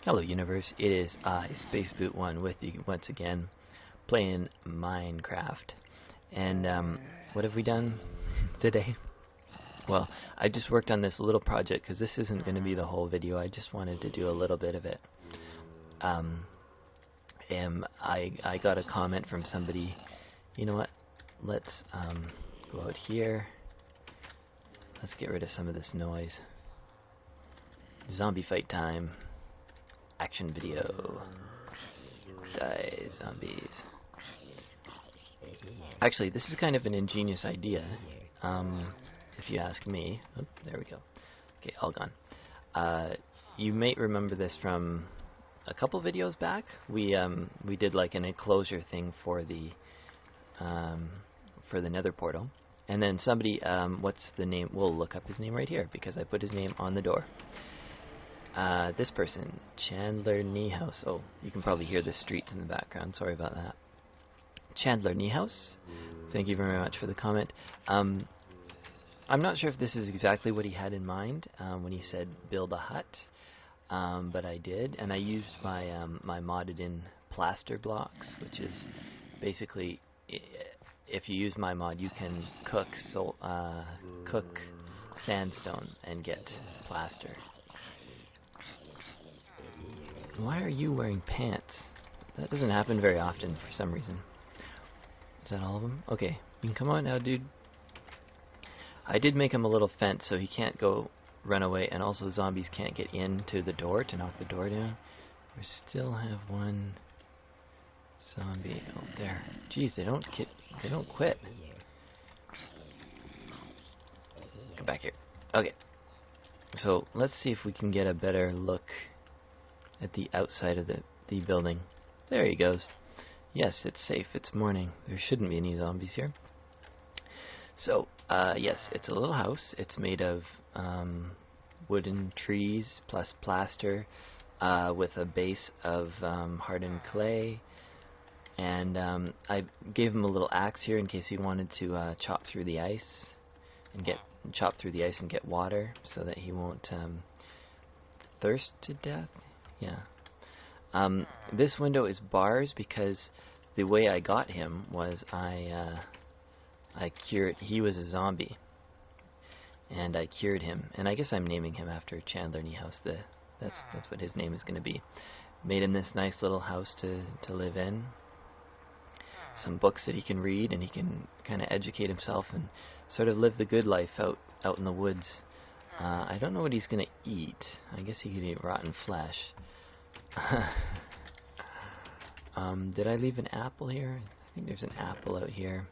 Hello universe, it is I, Spaceboot1 with you once again, playing Minecraft. And what have we done today? Well, I just worked on this little project because this isn't going to be the whole video. I just wanted to do a little bit of it. And I got a comment from somebody. You know what? Let's go out here. Let's get rid of some of this noise. Zombie fight time. Action video. Die, zombies. Actually, this is kind of an ingenious idea, if you ask me. Oh, there we go. Okay, all gone. You may remember this from a couple videos back. We did like an enclosure thing for the Nether portal, and then somebody, what's the name? We'll look up his name right here because I put his name on the door. This person, Chandler Niehaus. Oh, you can probably hear the streets in the background. Sorry about that. Chandler Niehaus, thank you very much for the comment. I'm not sure if this is exactly what he had in mind when he said build a hut, but I did, and I used my my modded-in plaster blocks, which is basically, if you use my mod, you can cook sandstone and get plaster. Why are you wearing pants? That doesn't happen very often for some reason. Is that all of them? Okay, you can come on now, dude. I did make him a little fence so he can't go run away, and also zombies can't get into the door to knock the door down. We still have one zombie out there. Jeez, they don't quit. Come back here. Okay. So let's see if we can get a better look at the outside of the building. There he goes. Yes, it's safe. It's morning. There shouldn't be any zombies here. So, yes, it's a little house. It's made of wooden trees plus plaster with a base of hardened clay. And I gave him a little axe here in case he wanted to chop through the ice and get water so that he won't thirst to death. Yeah. This window is bars because the way I got him was he was a zombie, and I cured him, and I guess I'm naming him after Chandler Niehaus. That's what his name is going to be. Made him this nice little house to live in. Some books that he can read, and he can kind of educate himself and sort of live the good life out in the woods. I don't know what he's going to eat. I guess he could eat rotten flesh. Did I leave an apple here? I think there's an apple out here.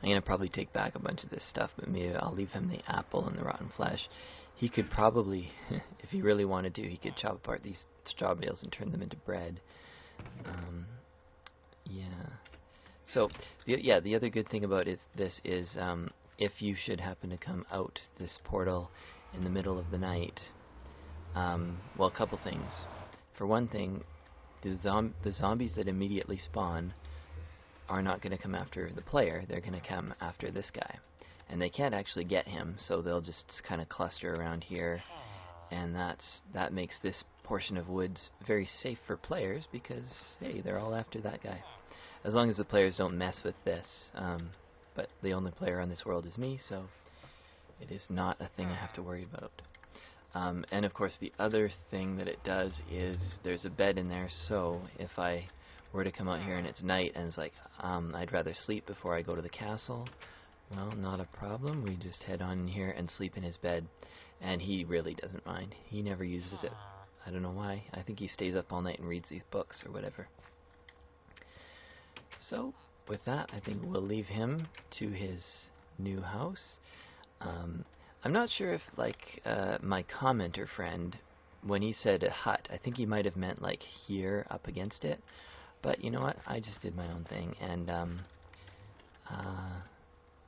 I'm gonna probably take back a bunch of this stuff, but maybe I'll leave him the apple and the rotten flesh. He could probably, if he really wanted to, he could chop apart these straw bales and turn them into bread. Yeah. So, the other good thing about this is, if you should happen to come out this portal in the middle of the night, well, a couple things. For one thing, the zombies that immediately spawn are not going to come after the player. They're going to come after this guy. And they can't actually get him, so they'll just kind of cluster around here. And that makes this portion of woods very safe for players because, hey, they're all after that guy. As long as the players don't mess with this. But the only player on this world is me, so it is not a thing I have to worry about. And of course the other thing that it does is there's a bed in there, so if I were to come out here and it's night and it's like I'd rather sleep before I go to the castle, well, not a problem. We just head on in here and sleep in his bed, and he really doesn't mind. He never uses it. I don't know why. I think he stays up all night and reads these books or whatever. So with that, I think we'll leave him to his new house. I'm not sure if, like, my commenter friend, when he said a hut, I think he might have meant, like, here up against it. But you know what? I just did my own thing, and,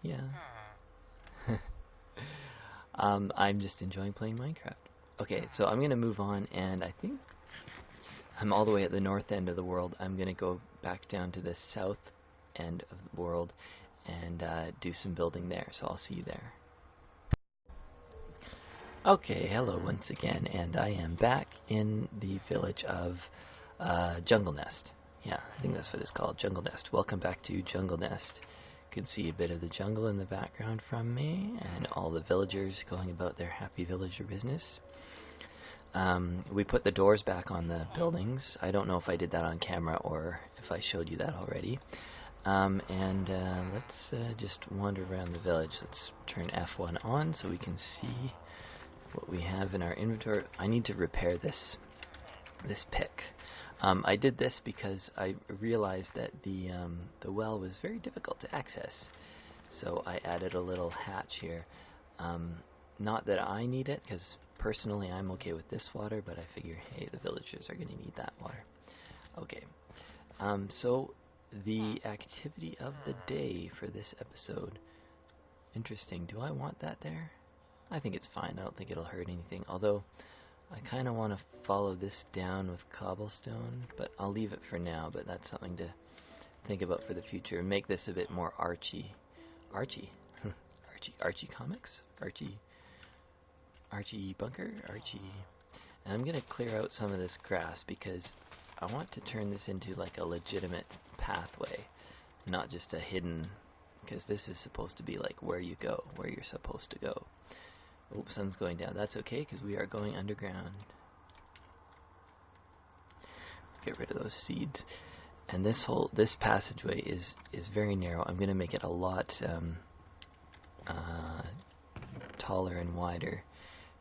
yeah. I'm just enjoying playing Minecraft. Okay, so I'm going to move on, and I think I'm all the way at the north end of the world. I'm going to go back down to the south end of the world and do some building there, so I'll see you there. Okay, hello once again, and I am back in the village of Jungle Nest. Yeah, I think that's what it's called, Jungle Nest. Welcome back to Jungle Nest. You can see a bit of the jungle in the background from me, and all the villagers going about their happy villager business. We put the doors back on the buildings. I don't know if I did that on camera or if I showed you that already. Let's just wander around the village. Let's turn F1 on so we can see what we have in our inventory. I need to repair this pick. I did this because I realized that the well was very difficult to access, so I added a little hatch here. Not that I need it, because personally I'm okay with this water, but I figure, hey, the villagers are going to need that water. Okay, so the activity of the day for this episode. Interesting. Do I want that there? I think it's fine. I don't think it'll hurt anything. Although, I kind of want to follow this down with cobblestone, but I'll leave it for now. But that's something to think about for the future. Make this a bit more Archie comics? Archie Bunker? And I'm going to clear out some of this grass because I want to turn this into like a legitimate pathway, not just a hidden, because this is supposed to be like where you go, where you're supposed to go. Oh, sun's going down. That's okay, because we are going underground. Get rid of those seeds. And this passageway is very narrow. I'm going to make it a lot taller and wider.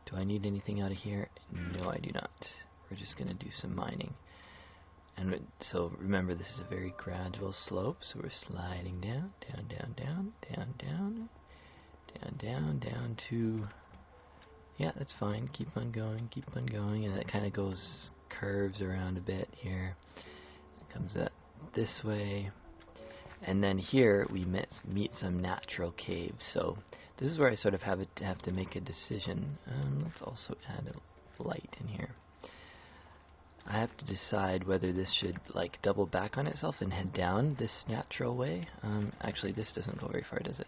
Do I need anything out of here? No, I do not. We're just going to do some mining. And so remember, this is a very gradual slope, so we're sliding down to... Yeah, that's fine. Keep on going, and it kind of curves around a bit here. It comes up this way, and then here we meet some natural caves. So this is where I sort of have to make a decision. Let's also add a light in here. I have to decide whether this should like double back on itself and head down this natural way. Actually, this doesn't go very far, does it?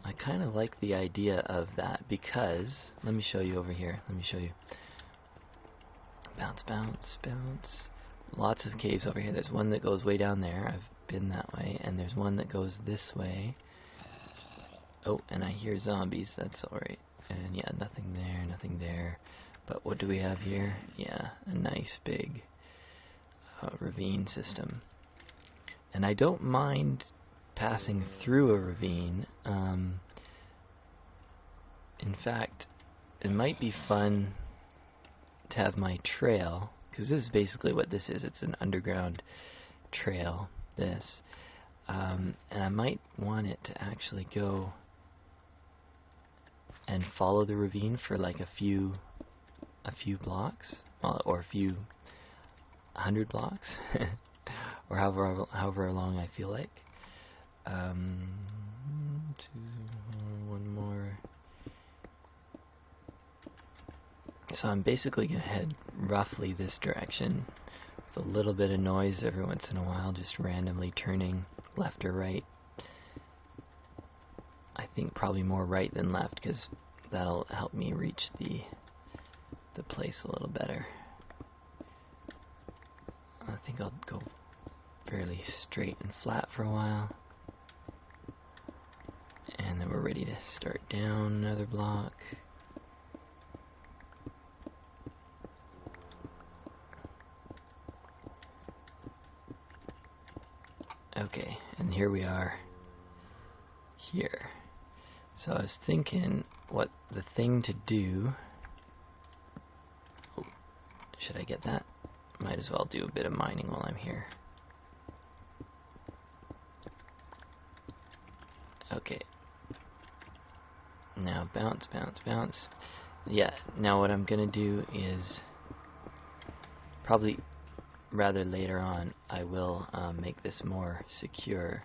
I kind of like the idea of that because, let me show you over here. Let me show you. Bounce, bounce, bounce. Lots of caves over here. There's one that goes way down there. I've been that way. And there's one that goes this way. Oh, and I hear zombies. That's alright. And yeah, nothing there, nothing there. But what do we have here? Yeah, a nice big ravine system. And I don't mind passing through a ravine. In fact, it might be fun to have my trail, because this is basically what this is. It's an underground trail, this. And I might want it to actually go and follow the ravine for like a few blocks, or a few 100 blocks, or however long I feel like. One more. So I'm basically going to head roughly this direction with a little bit of noise every once in a while, just randomly turning left or right. I think probably more right than left, because that'll help me reach the place a little better. I think I'll go fairly straight and flat for a while. And then we're ready to start down another block. Okay, and here we are here. So I was thinking what the thing to do... Oh, should I get that? Might as well do a bit of mining while I'm here. Okay. Now bounce, bounce, bounce. Yeah, now what I'm going to do is probably rather later on I will make this more secure.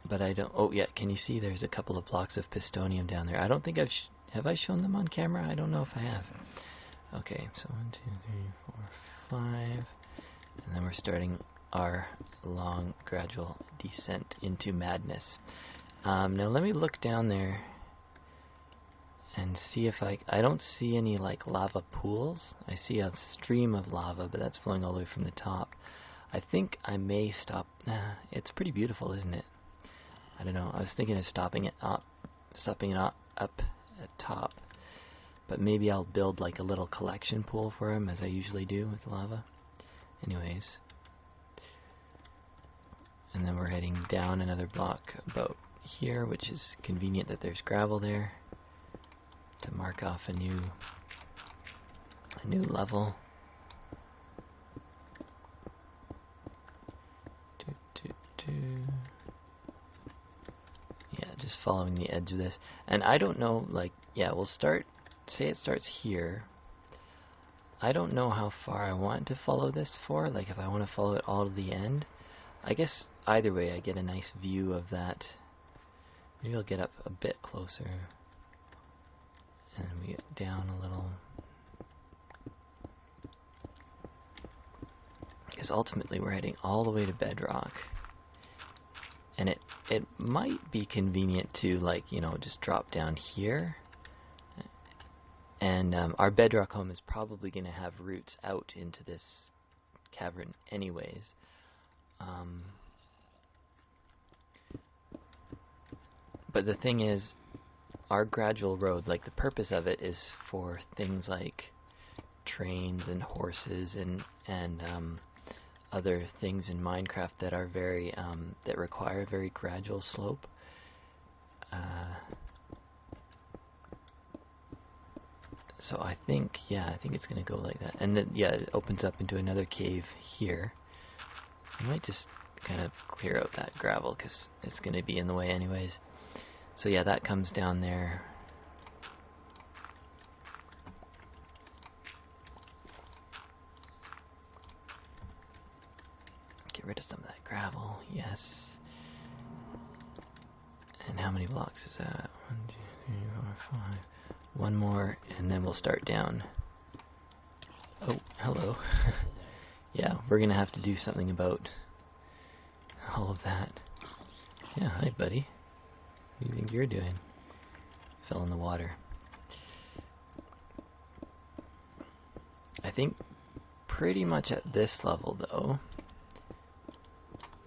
But I don't... Oh yeah, can you see there's a couple of blocks of pistonium down there? I don't think have I shown them on camera? I don't know if I have. Okay, so 1, 2, 3, 4, 5, and then we're starting our long gradual descent into madness. Now let me look down there and see if I don't see any like lava pools. I see a stream of lava, but that's flowing all the way from the top. I think I may stop. It's pretty beautiful, isn't it? I don't know. I was thinking of stopping it up at top, but maybe I'll build like a little collection pool for him, as I usually do with lava. Anyways, and then we're heading down another block about here, which is convenient that there's gravel there to mark off a new level. Yeah, just following the edge of this. And I don't know, like, yeah, we'll start, say it starts here. I don't know how far I want to follow this for, like if I want to follow it all to the end. I guess either way I get a nice view of that. Maybe I'll get up a bit closer. And we get down a little. Because ultimately we're heading all the way to bedrock. And it might be convenient to, like, you know, just drop down here. And our bedrock home is probably going to have roots out into this cavern anyways. But the thing is, our gradual road, like the purpose of it is for things like trains and horses and other things in Minecraft that are very that require a very gradual slope. So I think it's going to go like that. And then, yeah, it opens up into another cave here. I might just kind of clear out that gravel because it's going to be in the way anyways. So yeah, that comes down there. Get rid of some of that gravel, yes. And how many blocks is that? 1, 2, 3, 4, 5. One more, and then we'll start down. Oh, hello. Yeah, we're gonna have to do something about all of that. Yeah, hi buddy. What do you think you're doing? Fell in the water. I think pretty much at this level though,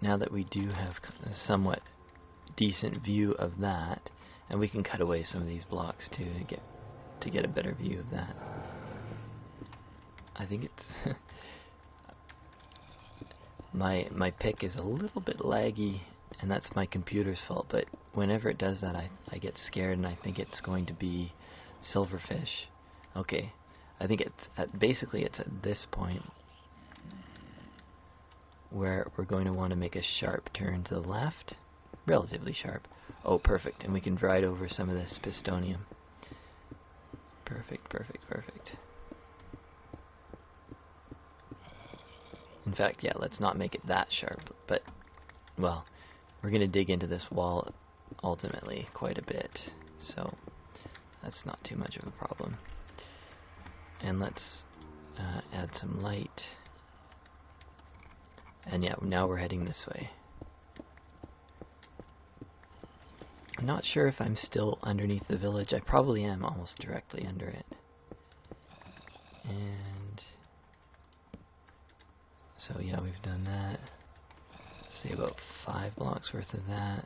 now that we do have a somewhat decent view of that, and we can cut away some of these blocks too to get a better view of that. I think it's my pick is a little bit laggy, and that's my computer's fault, but whenever it does that I get scared and I think it's going to be silverfish. Okay, I think basically it's at this point where we're going to want to make a sharp turn to the left, relatively sharp. Oh, perfect, and we can ride over some of this pistonium. Perfect, perfect, perfect. In fact, yeah, let's not make it that sharp, but, well, we're going to dig into this wall ultimately quite a bit, so that's not too much of a problem. And let's add some light. And yeah, now we're heading this way. I'm not sure if I'm still underneath the village. I probably am almost directly under it. And so yeah, we've done that. Say about 5 blocks worth of that.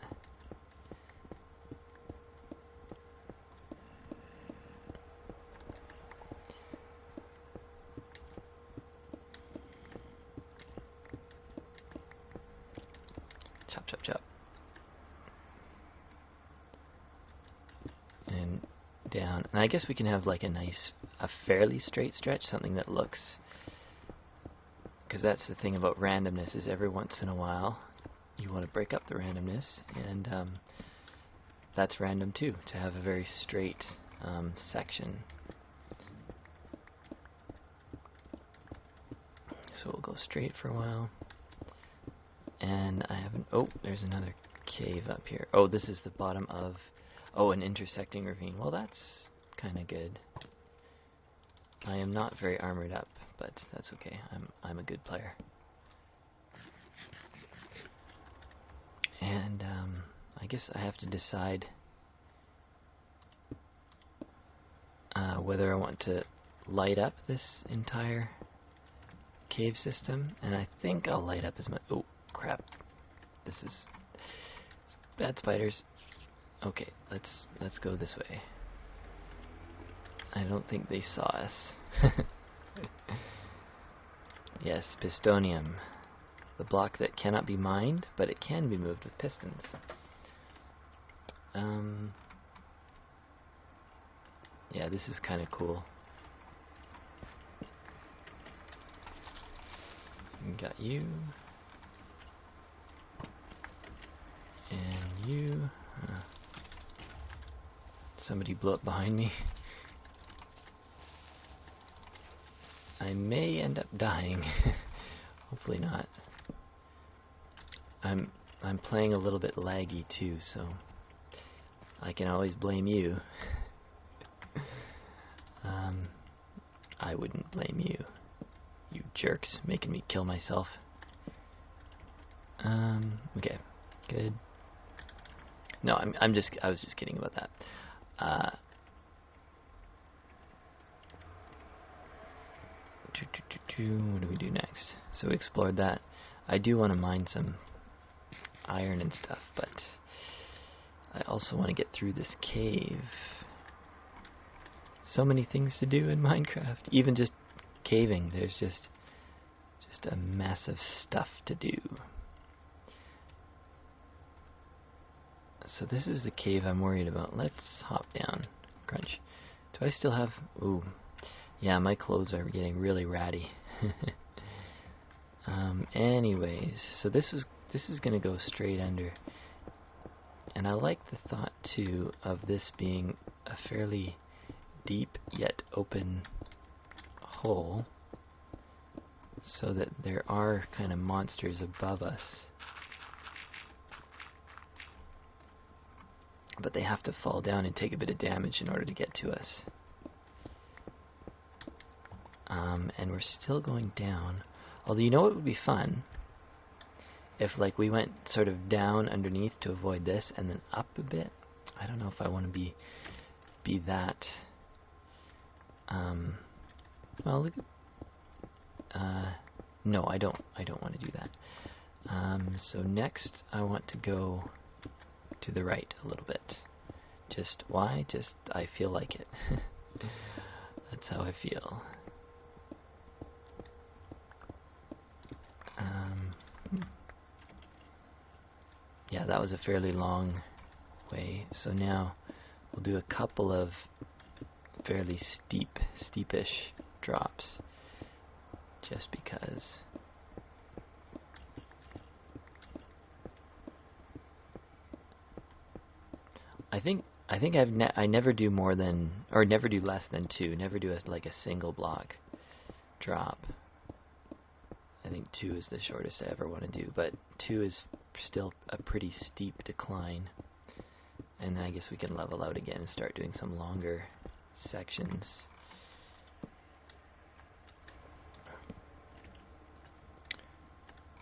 Chop, chop, chop. And down. And I guess we can have like a fairly straight stretch, something that looks, because that's the thing about randomness, is every once in a while you want to break up the randomness, and that's random too, to have a very straight section. So we'll go straight for a while. And I haven't, oh, there's another cave up here. Oh, this is the bottom of, oh, an intersecting ravine. Well, that's kind of good. I am not very armored up, but that's okay. I'm a good player. And I guess I have to decide whether I want to light up this entire cave system, and I think I'll light up as much. Oh crap! This is bad spiders. Okay, let's go this way. I don't think they saw us. Yes, Pistonium. The block that cannot be mined, but it can be moved with pistons. Yeah, this is kind of cool. Got you. And you. Somebody blew up behind me. I may end up dying. Hopefully not. I'm playing a little bit laggy too, so I can always blame you. I wouldn't blame you. You jerks, making me kill myself. Okay, good. No, I was just kidding about that. What do we do next? So we explored that. I do want to mine some iron and stuff, but I also want to get through this cave. So many things to do in Minecraft. Even just caving, there's just a mess of stuff to do. So this is the cave I'm worried about. Let's hop down. Crunch. Do I still have... Ooh. Yeah, my clothes are getting really ratty. Anyways, so this is going to go straight under. And I like the thought, too, of this being a fairly deep yet open hole, so that there are kind of monsters above us. But they have to fall down and take a bit of damage in order to get to us. And we're still going down. Although, you know what would be fun? If, like, we went sort of down underneath to avoid this and then up a bit. I don't know if I want to be that. Well, look at... no, I don't want to do that. So next, I want to go to the right a little bit. Just why? Just I feel like it. That's how I feel. Yeah, that was a fairly long way. So now we'll do a couple of fairly steepish drops, just because. I think I never do more than, or never do less than 2. Never do like a single block drop. I think 2 is the shortest I ever want to do, but 2 is still a pretty steep decline. And then I guess we can level out again and start doing some longer sections.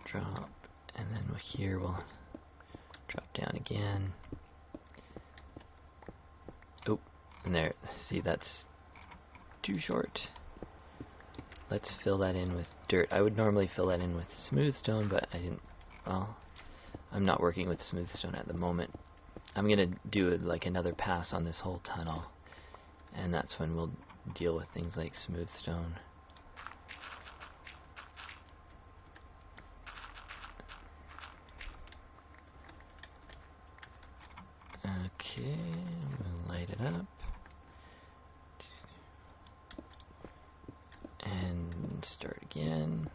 Drop, and then here we'll drop down again. Oh, and there, see, that's too short. Let's fill that in with dirt. I would normally fill that in with smooth stone, but I didn't. Well, I'm not working with smooth stone at the moment. I'm gonna do like another pass on this whole tunnel, and that's when we'll deal with things like smooth stone. Okay, we'll light it up. And start again.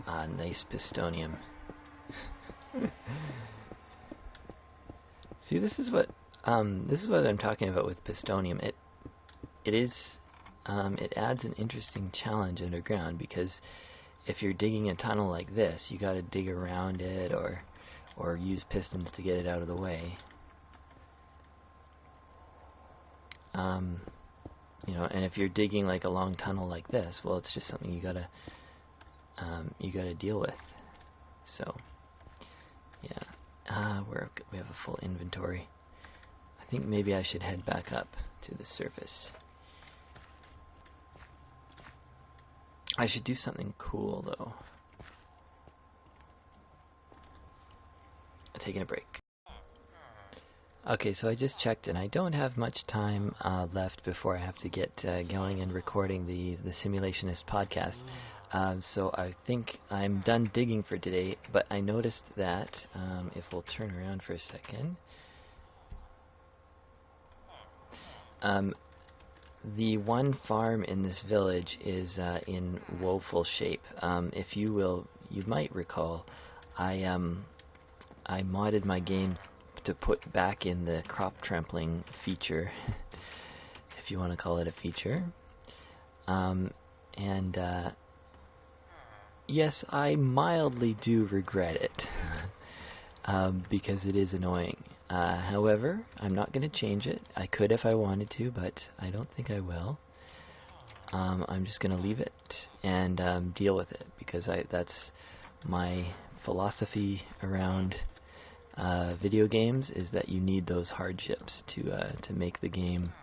Ah, nice Pistonium. See, this is what I'm talking about with Pistonium. It adds an interesting challenge underground, because if you're digging a tunnel like this, you got to dig around it or use pistons to get it out of the way. You know, and if you're digging like a long tunnel like this, well, it's just something you gotta deal with. So, yeah, we have a full inventory. I I think maybe I should head back up to the surface. I should do something cool though. I'm taking a break. Okay, so I just checked and I don't have much time left before I have to get going and recording the Simulationist podcast. So I think I'm done digging for today, but I noticed that, if we'll turn around for a second, the one farm in this village is in woeful shape. If you might recall, I modded my game to put back in the crop trampling feature, if you want to call it a feature. Yes, I mildly do regret it, because it is annoying. However, I'm not going to change it. I could if I wanted to, but I don't think I will. I'm just going to leave it and deal with it, because that's my philosophy around video games, is that you need those hardships to make the game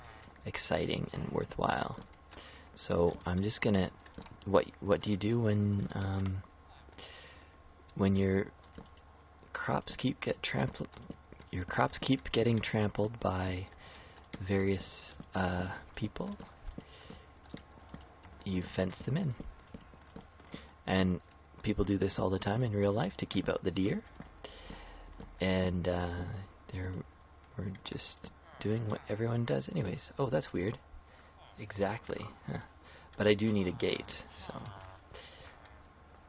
exciting and worthwhile. So I'm just going to... What do you do when your crops keep getting trampled by various people? You fence them in. And people do this all the time in real life to keep out the deer. And we're just doing what everyone does anyways. Oh, that's weird. Exactly. Huh. But I do need a gate, so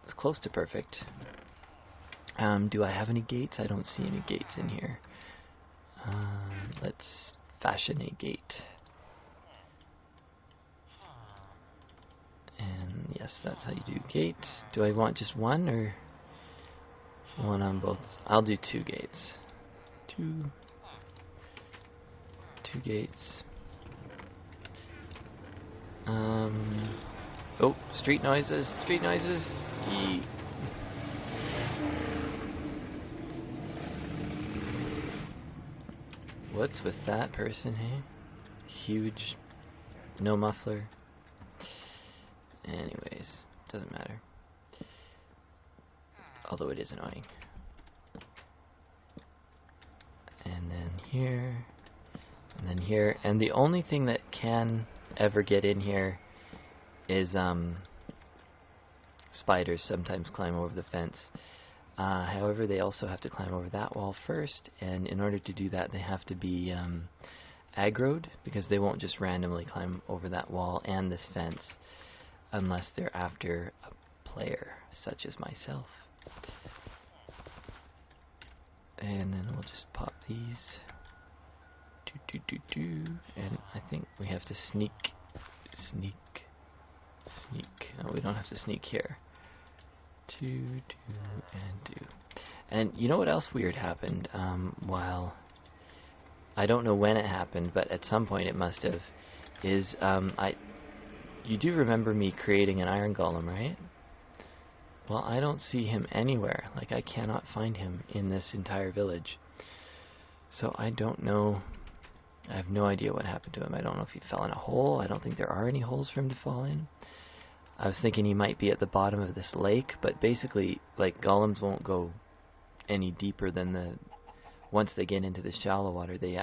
it's close to perfect. Do I have any gates? I don't see any gates in here. Let's fashion a gate. And yes, that's how you do gates. Do I want just one or one on both? I'll do 2 gates. Two gates. Oh, street noises, street noises. Yeet. What's with that person, hey? Huge, no muffler. Anyways, doesn't matter. Although it is annoying. And then here, and then here, and the only thing that can ever get in here is spiders sometimes climb over the fence. However, they also have to climb over that wall first, and in order to do that they have to be aggroed, because they won't just randomly climb over that wall and this fence unless they're after a player such as myself. And then we'll just pop these. And I think we have to sneak. Oh, we don't have to sneak here. 2, 2, and 2. And you know what else weird happened? While I don't know when it happened, but at some point it must have. You do remember me creating an iron golem, right? Well, I don't see him anywhere. Like, I cannot find him in this entire village. So I don't know. I have no idea what happened to him. I don't know if he fell in a hole. I don't think there are any holes for him to fall in. I was thinking he might be at the bottom of this lake, but basically, like, golems won't go any deeper than the... Once they get into the shallow water, they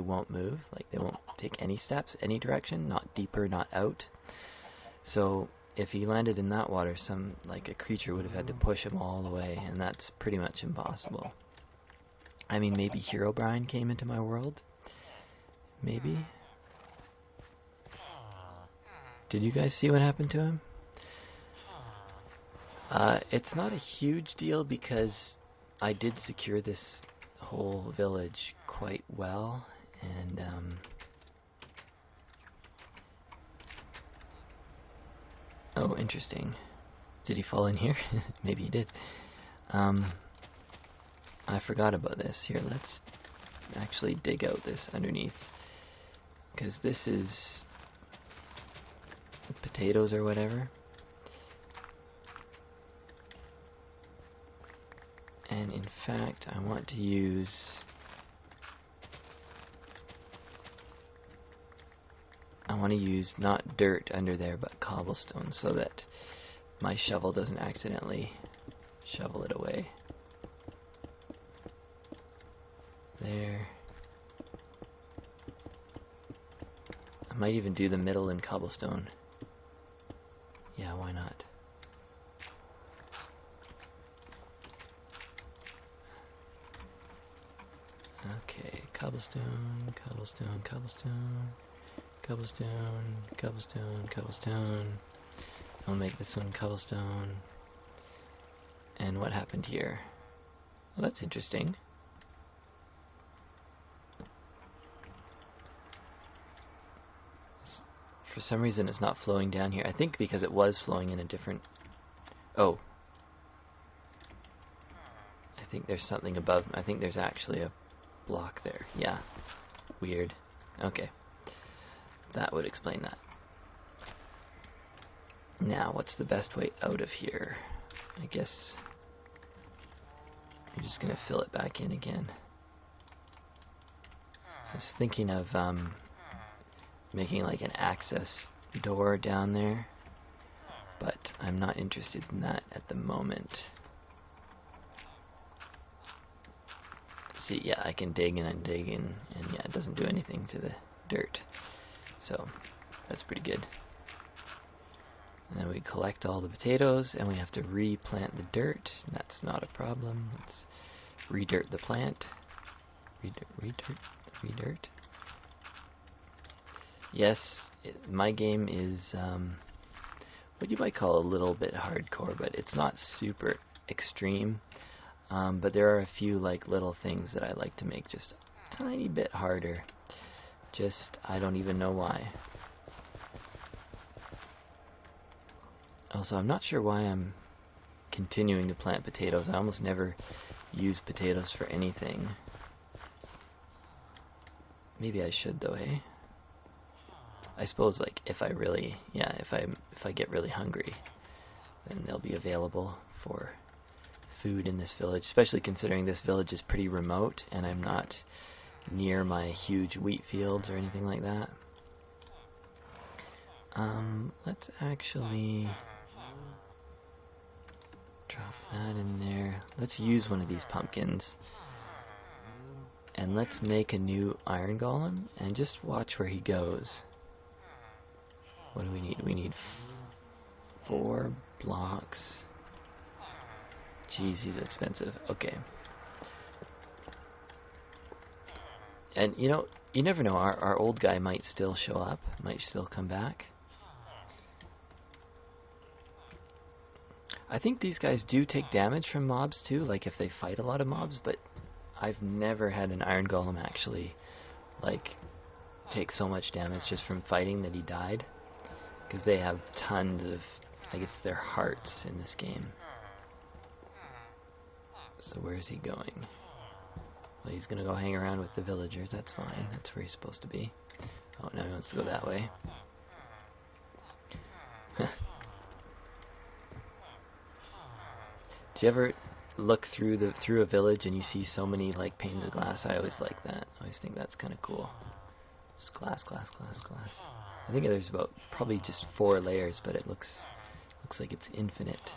won't move. Like, they won't take any steps, any direction, not deeper, not out. So if he landed in that water, a creature would have had to push him all the way, and that's pretty much impossible. I mean, maybe Herobrine came into my world? Maybe? Did you guys see what happened to him? It's not a huge deal because I did secure this whole village quite well, and oh, interesting. Did he fall in here? Maybe he did. I forgot about this. Here, let's actually dig out this underneath, because this is potatoes or whatever. And in fact, I want to use want to use not dirt under there, but cobblestone, so that my shovel doesn't accidentally shovel it away. There. I might even do the middle in cobblestone. Yeah, why not? Okay, cobblestone, cobblestone, cobblestone, cobblestone, cobblestone, cobblestone. I'll make this one cobblestone. And what happened here? Well, that's interesting. For some reason it's not flowing down here. I think because it was flowing in a different... Oh. I think there's something above... I think there's actually a block there. Yeah. Weird. Okay. That would explain that. Now, what's the best way out of here? I guess I'm just going to fill it back in again. I was thinking of making like an access door down there, but I'm not interested in that at the moment. See, yeah, I can dig and undig, and yeah, it doesn't do anything to the dirt. So, that's pretty good. And then we collect all the potatoes, and we have to replant the dirt. That's not a problem. Let's redirt the plant. Redirt. Yes, my game is what you might call a little bit hardcore, but it's not super extreme. But there are a few like little things that I like to make just a tiny bit harder. Just, I don't even know why. Also, I'm not sure why I'm continuing to plant potatoes. I almost never use potatoes for anything. Maybe I should though, eh? I suppose like if I really, yeah, if I get really hungry, then they'll be available for food in this village, especially considering this village is pretty remote and I'm not near my huge wheat fields or anything like that. Let's actually drop that in there. Let's use one of these pumpkins. And let's make a new iron golem and just watch where he goes. What do we need? We need 4 blocks. Jeez, he's expensive. Okay. And you know, you never know, our old guy might still show up, might still come back. I think these guys do take damage from mobs too, like if they fight a lot of mobs, but I've never had an iron golem actually like take so much damage just from fighting that he died, because they have tons of, I guess they're hearts in this game. So where is he going? Well, he's gonna go hang around with the villagers, that's fine, that's where he's supposed to be. Oh, now he wants to go that way. Do you ever look through a village and you see so many like panes of glass? I always like that. I always think that's kind of cool. Just glass, glass, glass, glass. I think there's about probably just 4 layers, but it looks like it's infinite.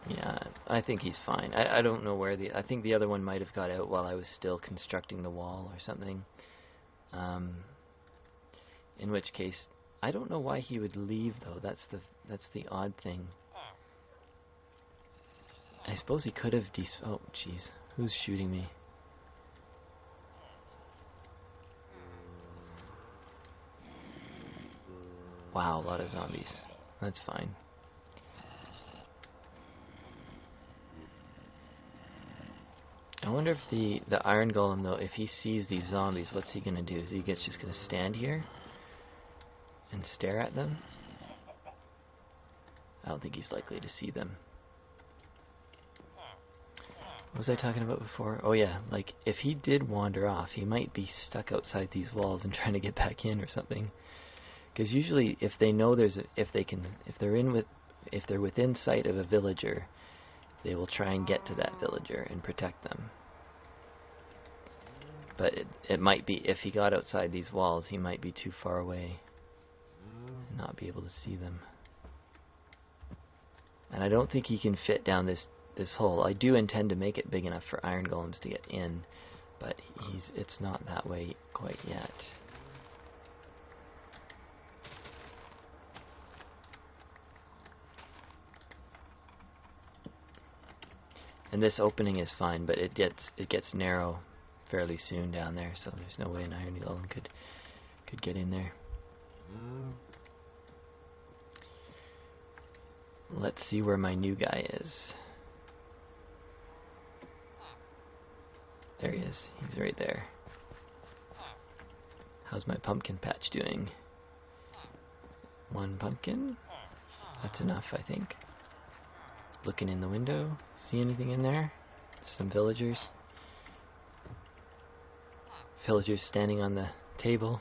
Yeah, I think he's fine. I don't know where I think the other one might have got out while I was still constructing the wall or something. In which case, I don't know why he would leave though. That's the odd thing. I suppose he could have oh, jeez. Who's shooting me? Wow, a lot of zombies. That's fine. I wonder if the iron golem though, if he sees these zombies, what's he gonna do? Is he just gonna stand here and stare at them? I don't think he's likely to see them. What was I talking about before? Oh yeah, like if he did wander off, he might be stuck outside these walls and trying to get back in or something. Because usually, if they know if they're within sight of a villager, they will try and get to that villager and protect them. But it might be, if he got outside these walls, he might be too far away and not be able to see them. And I don't think he can fit down this hole. I do intend to make it big enough for iron golems to get in, but it's not that way quite yet. And this opening is fine, but it gets narrow fairly soon down there, so there's no way an iron golem could get in there. Let's see where my new guy is. There he is. He's right there. How's my pumpkin patch doing? One pumpkin? That's enough, I think. Looking in the window. See anything in there? Some villagers. Villagers standing on the table.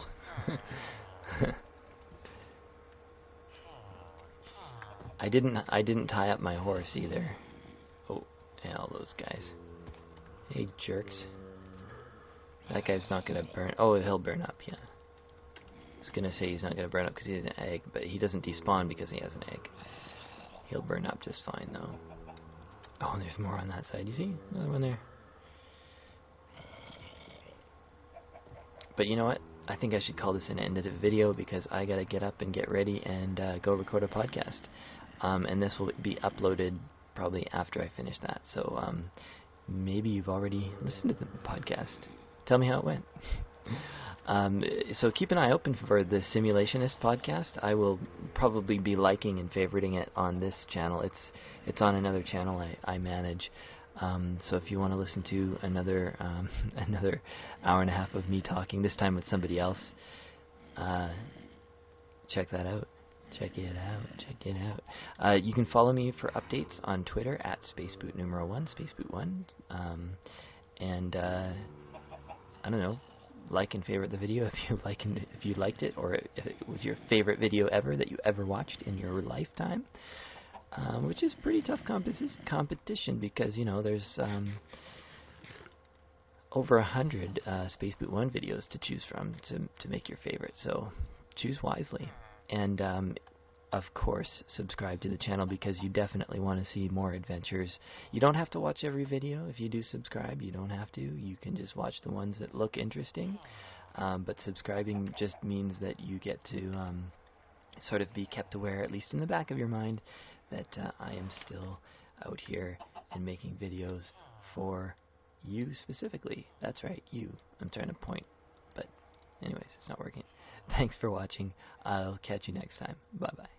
I didn't tie up my horse either. Oh, yeah, all those guys. Hey, jerks. That guy's not gonna burn. Oh, he'll burn up, yeah. I was gonna say he's not gonna burn up because he has an egg, but he doesn't despawn because he has an egg. He'll burn up just fine, though. Oh, and there's more on that side. You see? Another one there. But you know what? I think I should call this an end of the video because I gotta get up and get ready and go record a podcast. And this will be uploaded probably after I finish that. So maybe you've already listened to the podcast. Tell me how it went. So keep an eye open for the Simulationist podcast. I will probably be liking and favoriting it on this channel. It's on another channel I manage. So if you want to listen to another another hour and a half of me talking, this time with somebody else, check that out. Check it out. You can follow me for updates on Twitter at Spaceboot1, Spaceboot1. And I don't know, like and favorite the video if you liked it, or if it was your favorite video ever that you ever watched in your lifetime. Which is pretty tough competition because, you know, there's over 100 Spaceboot1 videos to choose from to make your favorite, so choose wisely. And of course, subscribe to the channel because you definitely want to see more adventures. You don't have to watch every video. If you do subscribe, you don't have to. You can just watch the ones that look interesting. But subscribing just means that you get to sort of be kept aware, at least in the back of your mind, that I am still out here and making videos for you specifically. That's right, you. I'm trying to point, but anyways, it's not working. Thanks for watching. I'll catch you next time. Bye-bye.